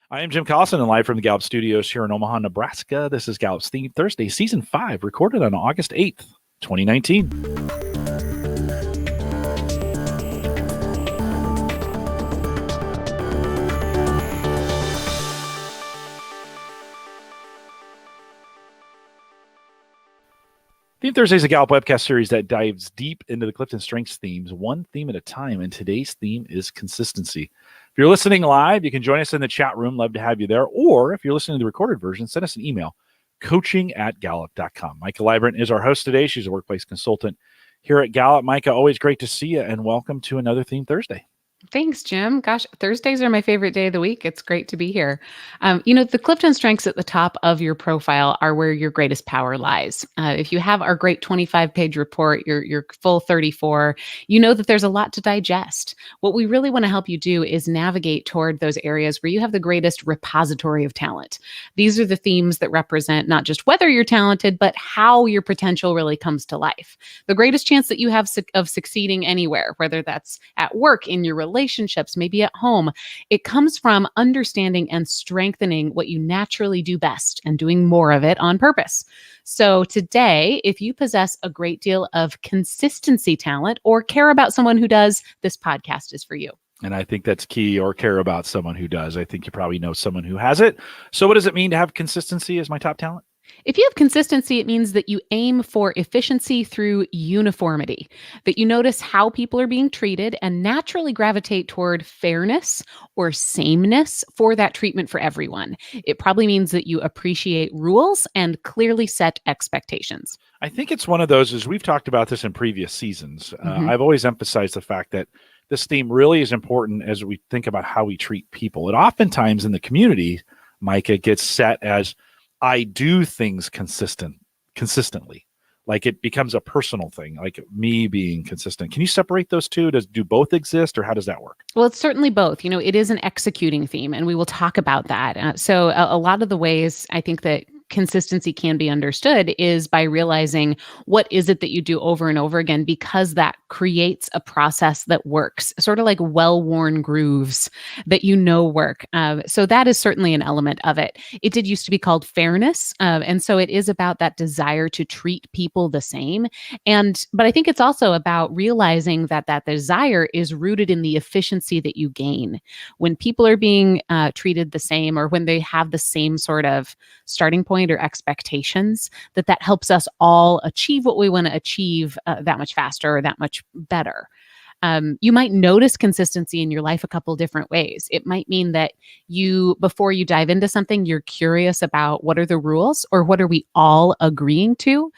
I am Jim Collison and live from the Gallup Studios here in Omaha, Nebraska. This is Gallup's Theme Thursday, Season 5, recorded on August 8th, 2019. Theme Thursday is a Gallup Webcast series that dives deep into the CliftonStrengths themes, one theme at a time, and today's theme is consistency. If you're listening live, you can join us in the chat room. Love to have you there. Or if you're listening to the recorded version, send us an email, coaching@gallup.com. Maika Leibbrandt is our host today. She's a workplace consultant here at Gallup. Maika, always great to see you, and welcome to another Theme Thursday. Thanks, Jim. Gosh, Thursdays are my favorite day of the week. It's great to be here. The CliftonStrengths at the top of your profile are where your greatest power lies. If you have our great 25-page report, your full 34, you know that there's a lot to digest. What we really want to help you do is navigate toward those areas where you have the greatest repository of talent. These are the themes that represent not just whether you're talented, but how your potential really comes to life. The greatest chance that you have of succeeding anywhere, whether that's at work, in your relationships, maybe at home, it comes from understanding and strengthening what you naturally do best and doing more of it on purpose. So today, if you possess a great deal of consistency talent or care about someone who does, this podcast is for you. And I think that's key, or care about someone who does. I think you probably know someone who has it. So what does it mean to have consistency as my top talent? If you have consistency, it means that you aim for efficiency through uniformity, that you notice how people are being treated and naturally gravitate toward fairness or sameness for that treatment for everyone. It probably means that you appreciate rules and clearly set expectations. I think it's one of those, as we've talked about this in previous seasons, I've always emphasized the fact that this theme really is important as we think about how we treat people. And oftentimes in the community, Maika, gets set as I do things consistently, like it becomes a personal thing, like me being consistent. Can you separate those two? Do both exist, or how does that work? Well, it's certainly both. It is an executing theme, and we will talk about that. So a lot of the ways I think that consistency can be understood is by realizing what is it that you do over and over again, because that creates a process that works, sort of like well-worn grooves that work. So that is certainly an element of it. It did used to be called fairness. And so it is about that desire to treat people the same. But I think it's also about realizing that that desire is rooted in the efficiency that you gain. When people are being treated the same, or when they have the same sort of starting point or expectations, that helps us all achieve what we want to achieve that much faster or that much better. You might notice consistency in your life a couple different ways. It might mean that before you dive into something, you're curious about what are the rules, or what are we all agreeing to.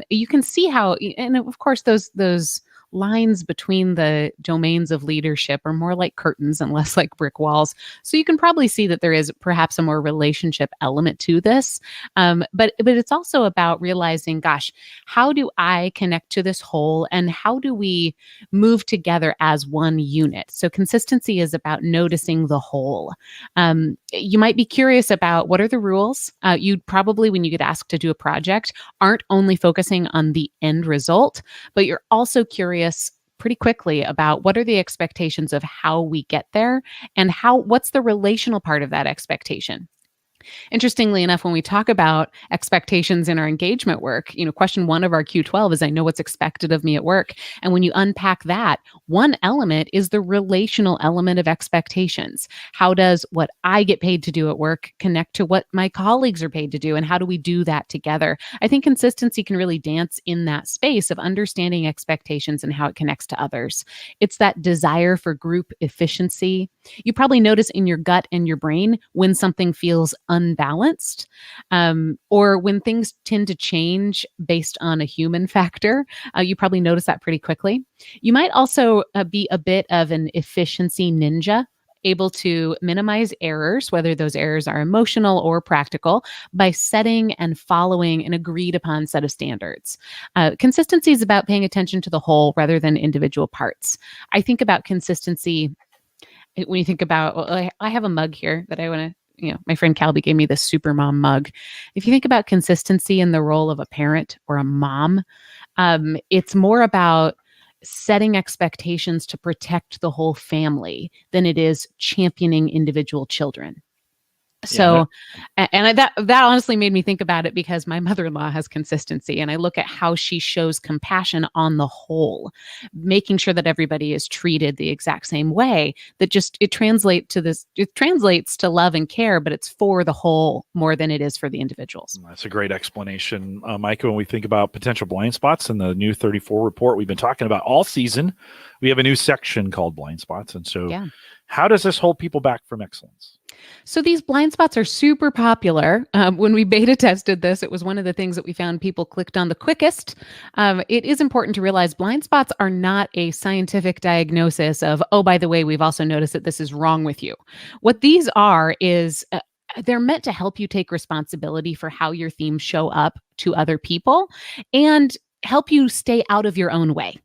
You can see how, and of course, those lines between the domains of leadership are more like curtains and less like brick walls. So you can probably see that there is perhaps a more relationship element to this. But it's also about realizing, gosh, how do I connect to this whole, and how do we move together as one unit? So consistency is about noticing the whole. You might be curious about what are the rules. You probably, when you get asked to do a project, aren't only focusing on the end result, but you're also curious pretty quickly about what are the expectations of how we get there, and what's the relational part of that expectation. Interestingly enough, when we talk about expectations in our engagement work, question 1 of our Q12 is I know what's expected of me at work. And when you unpack that, one element is the relational element of expectations. How does what I get paid to do at work connect to what my colleagues are paid to do? And how do we do that together? I think consistency can really dance in that space of understanding expectations and how it connects to others. It's that desire for group efficiency. You probably notice in your gut and your brain when something feels unbalanced, or when things tend to change based on a human factor. You probably notice that pretty quickly. You might also be a bit of an efficiency ninja, able to minimize errors, whether those errors are emotional or practical, by setting and following an agreed upon set of standards. Consistency is about paying attention to the whole rather than individual parts. I think about consistency when you think about, I have a mug here that I want to, my friend Calby gave me this super mom mug. If you think about consistency in the role of a parent or a mom, it's more about setting expectations to protect the whole family than it is championing individual children. So, that honestly made me think about it because my mother-in-law has consistency, and I look at how she shows compassion on the whole, making sure that everybody is treated the exact same way. That just it translates to love and care, but it's for the whole more than it is for the individuals. That's a great explanation, Maika. When we think about potential blind spots in the new 34 report we've been talking about all season, we have a new section called blind spots. And so, how does this hold people back from excellence? So these blind spots are super popular. When we beta tested this, it was one of the things that we found people clicked on the quickest. It is important to realize blind spots are not a scientific diagnosis of, oh, by the way, we've also noticed that this is wrong with you. What these are is they're meant to help you take responsibility for how your themes show up to other people and help you stay out of your own way.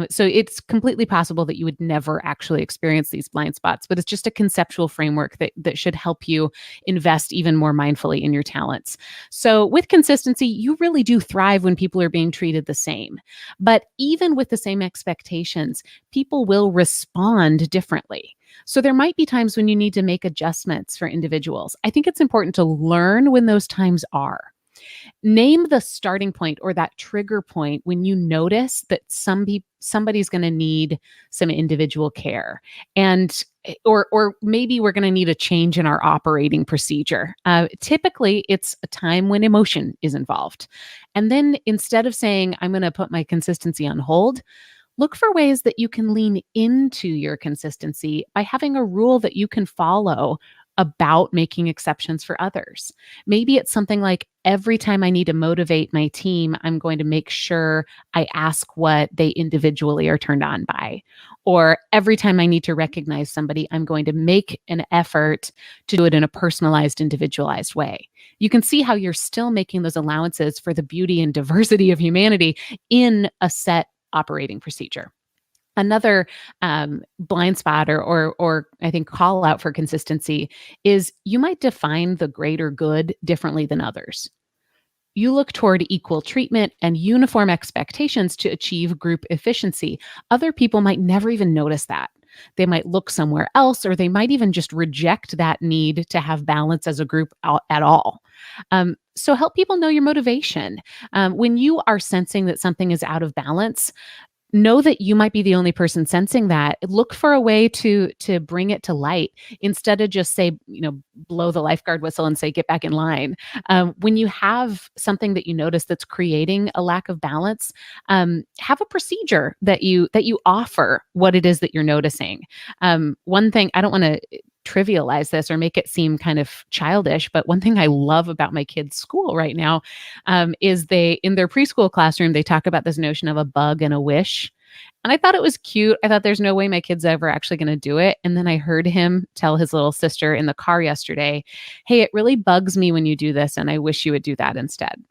So it's completely possible that you would never actually experience these blind spots, but it's just a conceptual framework that should help you invest even more mindfully in your talents. So with consistency, you really do thrive when people are being treated the same. But even with the same expectations, people will respond differently. So there might be times when you need to make adjustments for individuals. I think it's important to learn when those times are. Name the starting point or that trigger point when you notice that somebody's going to need some individual care, and or maybe we're going to need a change in our operating procedure. Typically, it's a time when emotion is involved, and then instead of saying I'm going to put my consistency on hold, look for ways that you can lean into your consistency by having a rule that you can follow about making exceptions for others. Maybe it's something like every time I need to motivate my team, I'm going to make sure I ask what they individually are turned on by. Or every time I need to recognize somebody, I'm going to make an effort to do it in a personalized, individualized way. You can see how you're still making those allowances for the beauty and diversity of humanity in a set operating procedure. Another blind spot or I think call out for consistency is you might define the greater good differently than others. You look toward equal treatment and uniform expectations to achieve group efficiency. Other people might never even notice that. They might look somewhere else, or they might even just reject that need to have balance as a group at all. So help people know your motivation. When you are sensing that something is out of balance, know that you might be the only person sensing that. Look for a way to bring it to light instead of just say, blow the lifeguard whistle and say, get back in line. When you have something that you notice that's creating a lack of balance, have a procedure that you offer what it is that you're noticing. One thing, I don't want to trivialize this or make it seem kind of childish, but one thing I love about my kids' school right now is in their preschool classroom, they talk about this notion of a bug and a wish. And I thought it was cute. I thought there's no way my kid's ever actually going to do it. And then I heard him tell his little sister in the car yesterday, hey, it really bugs me when you do this, and I wish you would do that instead.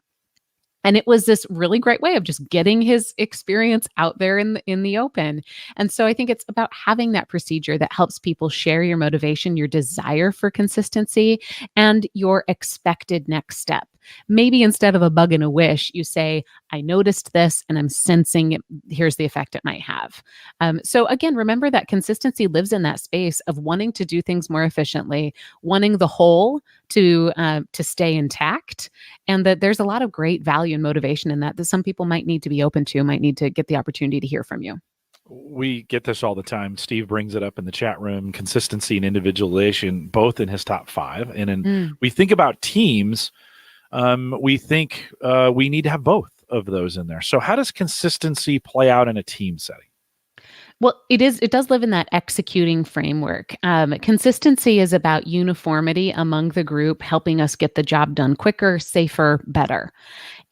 And it was this really great way of just getting his experience out there in the open. And so I think it's about having that procedure that helps people share your motivation, your desire for consistency, and your expected next step. Maybe instead of a bug and a wish, you say, I noticed this and I'm sensing it. Here's the effect it might have. So again, remember that consistency lives in that space of wanting to do things more efficiently, wanting the whole to stay intact, and that there's a lot of great value and motivation in that some people might need to be open to, might need to get the opportunity to hear from you. We get this all the time. Steve brings it up in the chat room, consistency and individualization, both in his top 5. And we think about teams, we think we need to have both of those in there. So how does consistency play out in a team setting? Well, it does live in that executing framework. Consistency is about uniformity among the group, helping us get the job done quicker, safer, better.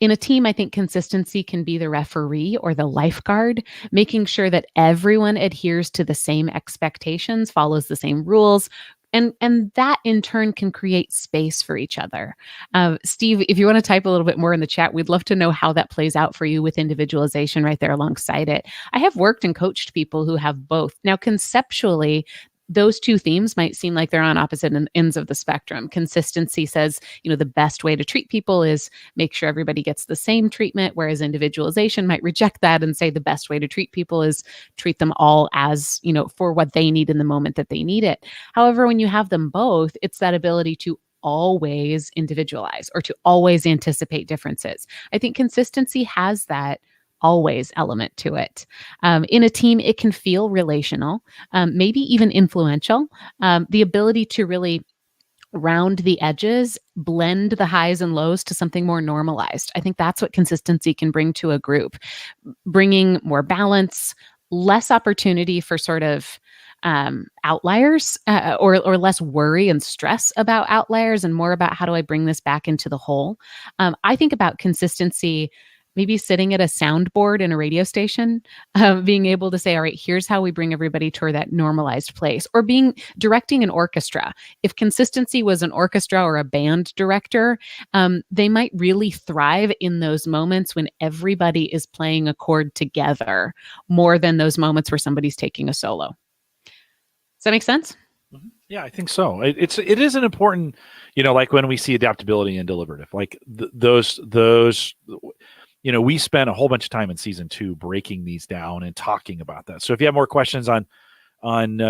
In a team, I think consistency can be the referee or the lifeguard, making sure that everyone adheres to the same expectations, follows the same rules, and that in turn can create space for each other. Steve, if you want to type a little bit more in the chat, we'd love to know how that plays out for you with individualization right there alongside it. I have worked and coached people who have both. Now, conceptually, those two themes might seem like they're on opposite ends of the spectrum. Consistency says, the best way to treat people is make sure everybody gets the same treatment, whereas individualization might reject that and say the best way to treat people is treat them all as, for what they need in the moment that they need it. However, when you have them both, it's that ability to always individualize or to always anticipate differences. I think consistency has that always element to it. In a team, it can feel relational, maybe even influential. The ability to really round the edges, blend the highs and lows to something more normalized. I think that's what consistency can bring to a group, bringing more balance, less opportunity for sort of outliers or less worry and stress about outliers and more about how do I bring this back into the whole. I think about consistency maybe sitting at a soundboard in a radio station, being able to say, all right, here's how we bring everybody toward that normalized place, or directing an orchestra. If consistency was an orchestra or a band director, they might really thrive in those moments when everybody is playing a chord together more than those moments where somebody's taking a solo. Does that make sense? Yeah, I think so. It is an important, like when we see adaptability and deliberative, like those. We spent a whole bunch of time in season 2 breaking these down and talking about that. So if you have more questions on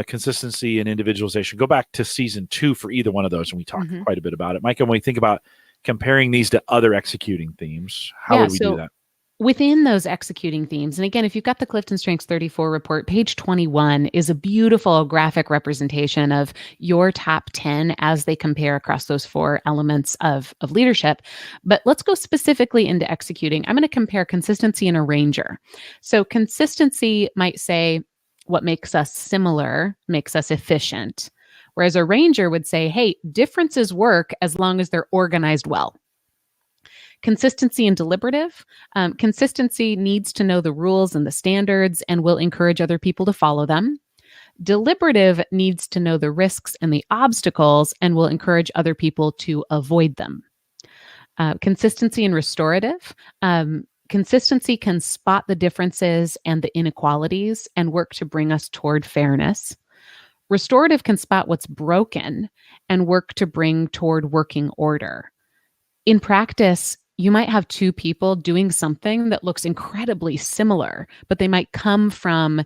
consistency and individualization, go back to season 2 for either one of those, and we talked quite a bit about it. Maika, when we think about comparing these to other executing themes, how would we do that? Within those executing themes, and again, if you've got the CliftonStrengths 34 report, page 21 is a beautiful graphic representation of your top 10 as they compare across those 4 elements of leadership. But let's go specifically into executing. I'm going to compare consistency and arranger. So consistency might say what makes us similar makes us efficient, whereas arranger would say, hey, differences work as long as they're organized well. Consistency and deliberative. Consistency needs to know the rules and the standards and will encourage other people to follow them. Deliberative needs to know the risks and the obstacles and will encourage other people to avoid them. Consistency and restorative. Consistency can spot the differences and the inequalities and work to bring us toward fairness. Restorative can spot what's broken and work to bring toward working order. In practice, you might have 2 people doing something that looks incredibly similar, but they might come from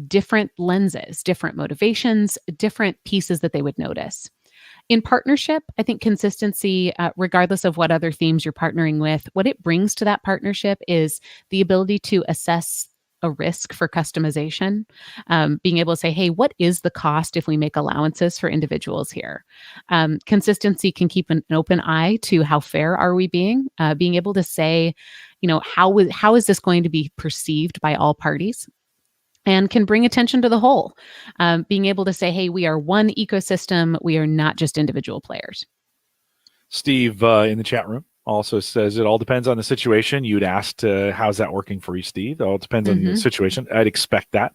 different lenses, different motivations, different pieces that they would notice. In partnership, I think consistency, regardless of what other themes you're partnering with, what it brings to that partnership is the ability to assess a risk for customization, being able to say, hey, what is the cost if we make allowances for individuals here? Consistency can keep an open eye to how fair are we being able to say, how is this going to be perceived by all parties? And can bring attention to the whole, being able to say, hey, we are one ecosystem. We are not just individual players. Steve in the chat room also says it all depends on the situation. You'd asked, how's that working for you, Steve? It all depends on the situation. I'd expect that.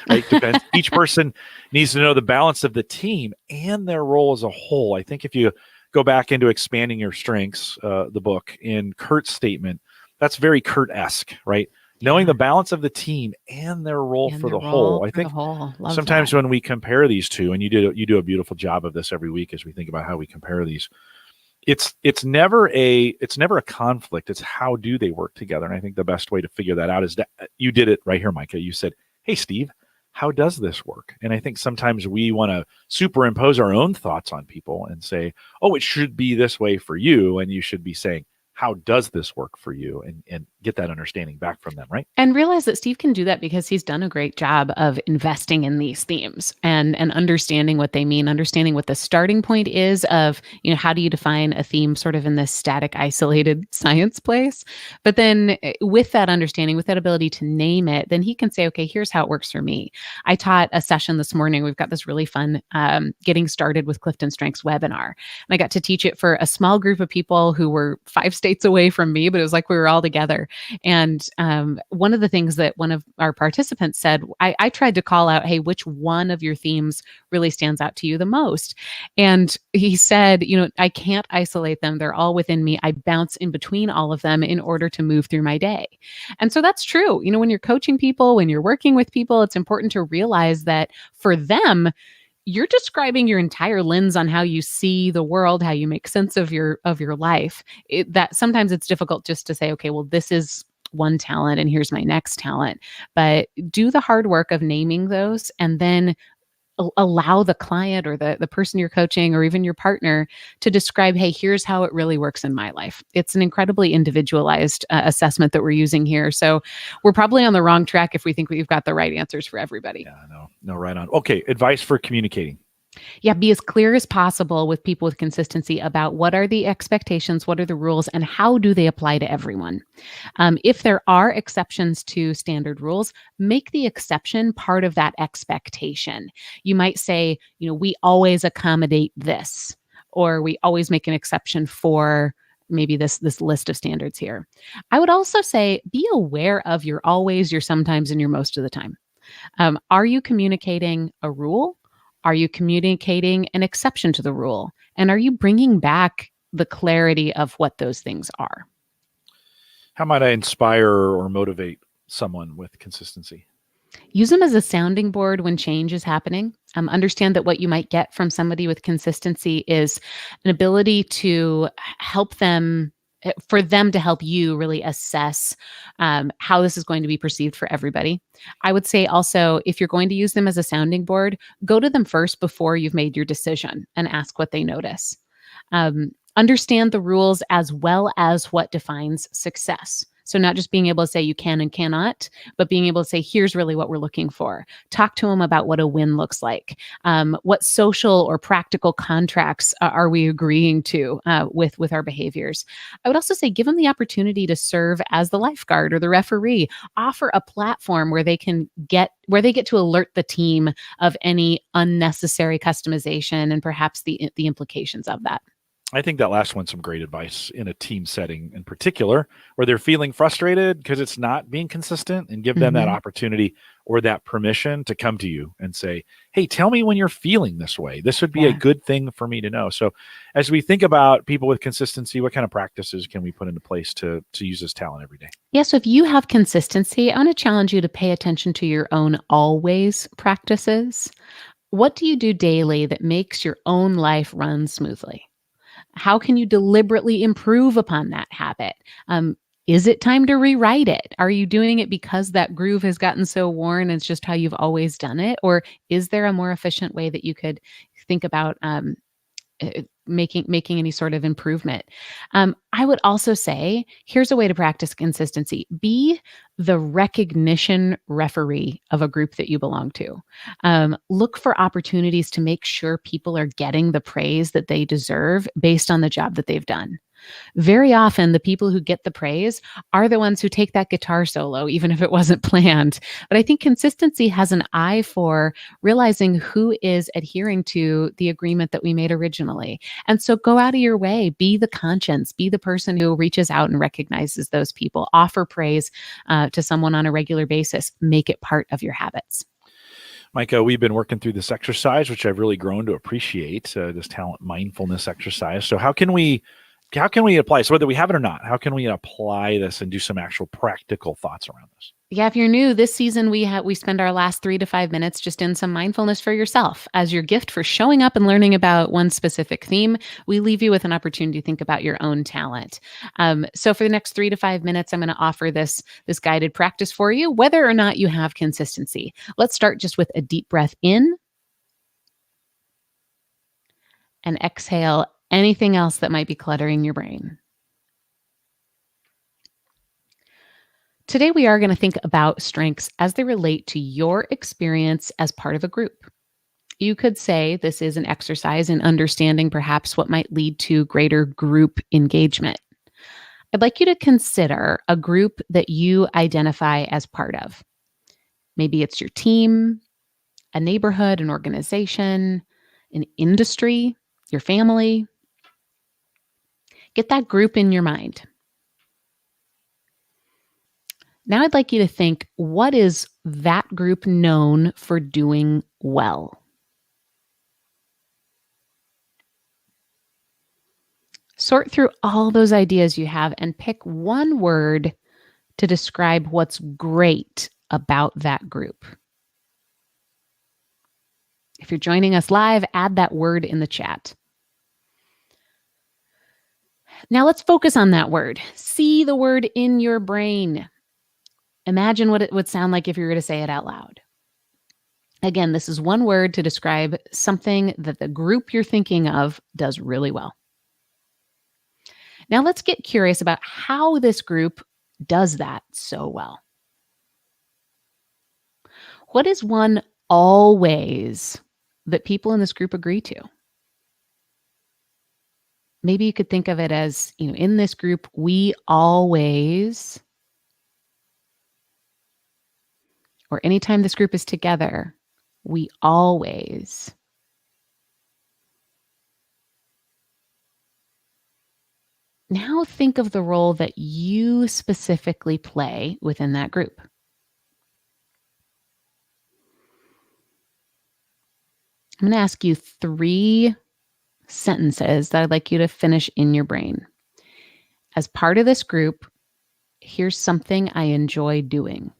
Right? Depends. Each person needs to know the balance of the team and their role as a whole. I think if you go back into Expanding Your Strengths, the book, in Kurt's statement, that's very Kurt-esque, right? Knowing the balance of the team and their role for the whole. I think sometimes when we compare these two, and you do a beautiful job of this every week as we think about how we compare these, it's never a conflict. It's how do they work together. And I think the best way to figure that out is that you did it right here, Maika. You said, hey, Steve, how does this work? And I think sometimes we want to superimpose our own thoughts on people and say, oh, it should be this way for you. And you should be saying, how does this work for you? And get that understanding back from them, right? And realize that Steve can do that because he's done a great job of investing in these themes and understanding what they mean, understanding what the starting point is of, how do you define a theme sort of in this static, isolated science place? But then with that understanding, with that ability to name it, then he can say, okay, here's how it works for me. I taught a session this morning. We've got this really fun Getting Started with CliftonStrengths webinar. And I got to teach it for a small group of people who were 5 states away from me, but it was like we were all together. And one of the things that one of our participants said, I tried to call out, hey, which one of your themes really stands out to you the most? And he said, I can't isolate them. They're all within me. I bounce in between all of them in order to move through my day. And so that's true. When you're coaching people, when you're working with people, it's important to realize that for them, you're describing your entire lens on how you see the world, how you make sense of your life. That sometimes it's difficult just to say, okay, well, this is one talent and here's my next talent. But do the hard work of naming those and then allow the client or the person you're coaching or even your partner to describe, hey, here's how it really works in my life. It's an incredibly individualized assessment that we're using here. So we're probably on the wrong track if we think we've got the right answers for everybody. Yeah, no, right on. Okay, advice for communicating. Yeah, be as clear as possible with people with consistency about what are the expectations, what are the rules, and how do they apply to everyone. If there are exceptions to standard rules, make the exception part of that expectation. You might say, we always accommodate this, or we always make an exception for maybe this list of standards here. I would also say be aware of your always, your sometimes, and your most of the time. Are you communicating a rule? Are you communicating an exception to the rule? And are you bringing back the clarity of what those things are? How might I inspire or motivate someone with consistency? Use them as a sounding board when change is happening. Understand that what you might get from somebody with consistency is an ability to help them, for them to help you really assess how this is going to be perceived for everybody. I would say also, if you're going to use them as a sounding board, go to them first before you've made your decision and ask what they notice. Understand the rules as well as what defines success. So not just being able to say you can and cannot, but being able to say, here's really what we're looking for. Talk to them about what a win looks like. What social or practical contracts are we agreeing to with our behaviors? I would also say give them the opportunity to serve as the lifeguard or the referee. Offer a platform where they get to alert the team of any unnecessary customization and perhaps the implications of that. I think that last one's some great advice in a team setting in particular, where they're feeling frustrated because it's not being consistent, and give them that opportunity or that permission to come to you and say, hey, tell me when you're feeling this way. This would be a good thing for me to know. So as we think about people with consistency, what kind of practices can we put into place to use this talent every day? Yeah, so if you have consistency, I want to challenge you to pay attention to your own always practices. What do you do daily that makes your own life run smoothly? How can you deliberately improve upon that habit? Is it time to rewrite it? Are you doing it because that groove has gotten so worn and it's just how you've always done it? Or is there a more efficient way that you could think about making any sort of improvement? I would also say, here's a way to practice consistency. Be the recognition referee of a group that you belong to. Look for opportunities to make sure people are getting the praise that they deserve based on the job that they've done. Very often, the people who get the praise are the ones who take that guitar solo, even if it wasn't planned. But I think consistency has an eye for realizing who is adhering to the agreement that we made originally. And so go out of your way, be the conscience, be the person who reaches out and recognizes those people, offer praise to someone on a regular basis, make it part of your habits. Maika, we've been working through this exercise, which I've really grown to appreciate, this talent mindfulness exercise. So how can we apply, so whether we have it or not, how can we apply this and do some actual practical thoughts around this? Yeah, if you're new this season, we spend our last 3 to 5 minutes just in some mindfulness for yourself. As your gift for showing up and learning about one specific theme, we leave you with an opportunity to think about your own talent. So for the next 3 to 5 minutes, I'm going to offer this guided practice for you, whether or not you have consistency. Let's start just with a deep breath in and exhale anything else that might be cluttering your brain. Today, we are going to think about strengths as they relate to your experience as part of a group. You could say this is an exercise in understanding perhaps what might lead to greater group engagement. I'd like you to consider a group that you identify as part of. Maybe it's your team, a neighborhood, an organization, an industry, your family. Get that group in your mind. Now I'd like you to think, what is that group known for doing well? Sort through all those ideas you have and pick one word to describe what's great about that group. If you're joining us live, add that word in the chat. Now let's focus on that word. See the word in your brain. Imagine what it would sound like if you were to say it out loud. Again, this is one word to describe something that the group you're thinking of does really well. Now let's get curious about how this group does that so well. What is one always that people in this group agree to? Maybe you could think of it as, in this group, we always, or anytime this group is together, we always. Now think of the role that you specifically play within that group. I'm going to ask you 3 sentences that I'd like you to finish in your brain. As part of this group, here's something I enjoy doing.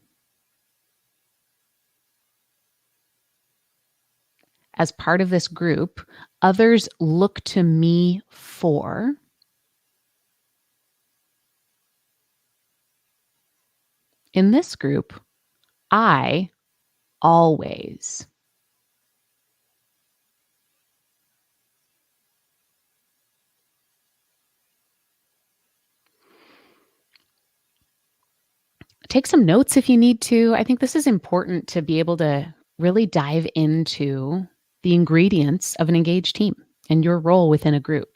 As part of this group, others look to me for. In this group, I always. Take some notes if you need to. I think this is important to be able to really dive into the ingredients of an engaged team and your role within a group.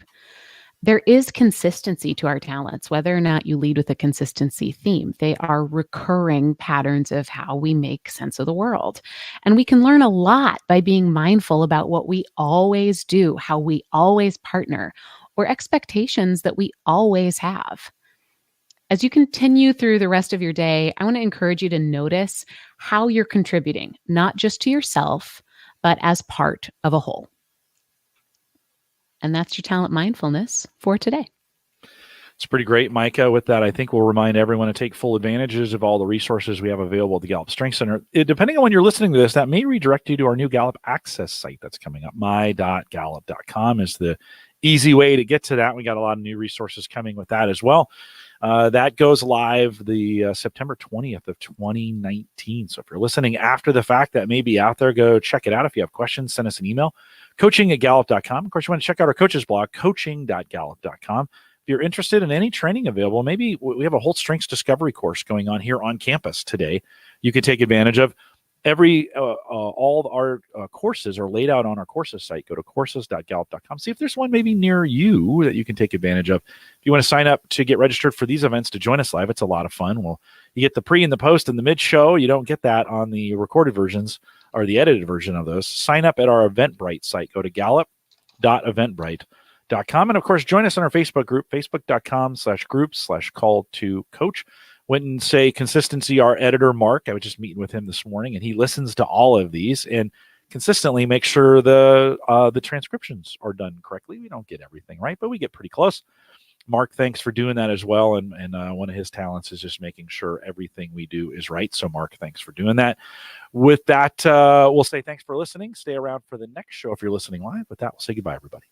There is consistency to our talents, whether or not you lead with a consistency theme. They are recurring patterns of how we make sense of the world. And we can learn a lot by being mindful about what we always do, how we always partner, or expectations that we always have. As you continue through the rest of your day, I want to encourage you to notice how you're contributing, not just to yourself, but as part of a whole. And that's your talent mindfulness for today. It's pretty great, Maika. With that, I think we'll remind everyone to take full advantages of all the resources we have available at the Gallup Strengths Center. Depending on when you're listening to this, that may redirect you to our new Gallup Access site that's coming up. my.gallup.com is the easy way to get to that. We got a lot of new resources coming with that as well. That goes live the September 20th of 2019. So if you're listening after the fact, that may be out there. Go check it out. If you have questions, send us an email, coaching@gallup.com. Of course, you want to check out our coaches blog, coaching.gallup.com. If you're interested in any training available, maybe we have a whole strengths discovery course going on here on campus today. You can take advantage of. All our courses are laid out on our courses site. Go to courses.gallup.com. See if there's one maybe near you that you can take advantage of. If you want to sign up to get registered for these events to join us live, it's a lot of fun. Well, you get the pre and the post and the mid show. You don't get that on the recorded versions or the edited version of those. Sign up at our Eventbrite site. Go to gallup.eventbrite.com. And of course, join us on our Facebook group, facebook.com/groups/call-to-coach. Wouldn't say consistency, our editor, Mark, I was just meeting with him this morning, and he listens to all of these and consistently makes sure the transcriptions are done correctly. We don't get everything right, but we get pretty close. Mark, thanks for doing that as well. And one of his talents is just making sure everything we do is right. So Mark, thanks for doing that. With that, we'll say thanks for listening. Stay around for the next show if you're listening live. With that, we'll say goodbye, everybody.